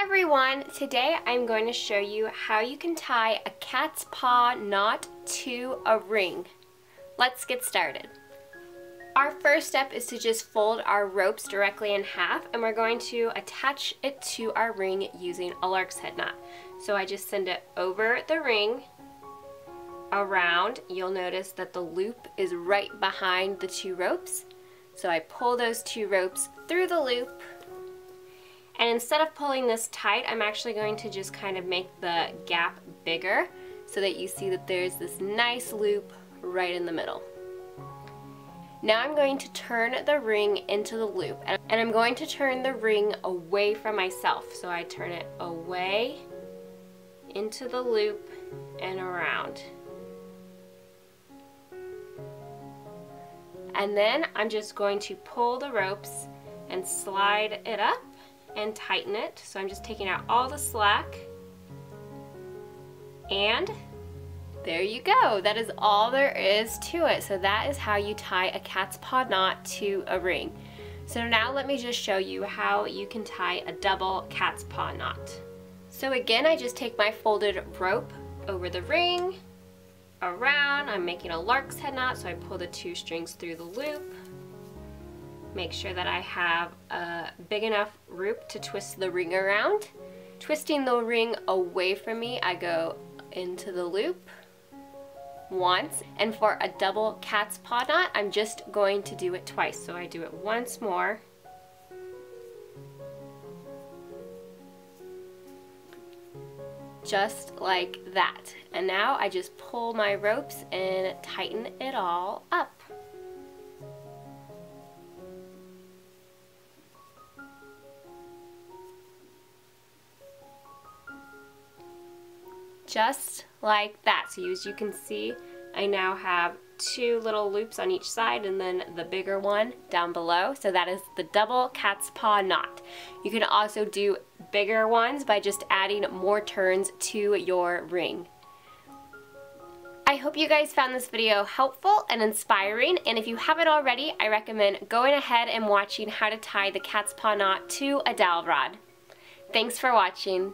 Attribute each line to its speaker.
Speaker 1: everyone! Today I'm going to show you how you can tie a cat's paw knot to a ring. Let's get started. Our first step is to just fold our ropes directly in half, and we're going to attach it to our ring using a lark's head knot. So I just send it over the ring, around. You'll notice that the loop is right behind the two ropes. So I pull those two ropes through the loop. And instead of pulling this tight, I'm actually going to just kind of make the gap bigger so that you see that there's this nice loop right in the middle. Now I'm going to turn the ring into the loop, and I'm going to turn the ring away from myself. So I turn it away into the loop and around. And then I'm just going to pull the ropes and slide it up and tighten it. So I'm just taking out all the slack, and there you go. That is all there is to it. So that is how you tie a cat's paw knot to a ring. So now let me just show you how you can tie a double cat's paw knot. So again, I just take my folded rope over the ring, around. I'm making a lark's head knot, so I pull the two strings through the loop. Make sure that I have a big enough loop to twist the ring around. Twisting the ring away from me, I go into the loop once, and for a double cat's paw knot, I'm just going to do it twice. So I do it once more, just like that. And now I just pull my ropes and tighten it all up. Just like that. So as you can see, I now have two little loops on each side and then the bigger one down below. So that is the double cat's paw knot. You can also do bigger ones by just adding more turns to your ring. I hope you guys found this video helpful and inspiring, and if you haven't already, I recommend going ahead and watching how to tie the cat's paw knot to a dowel rod. Thanks for watching.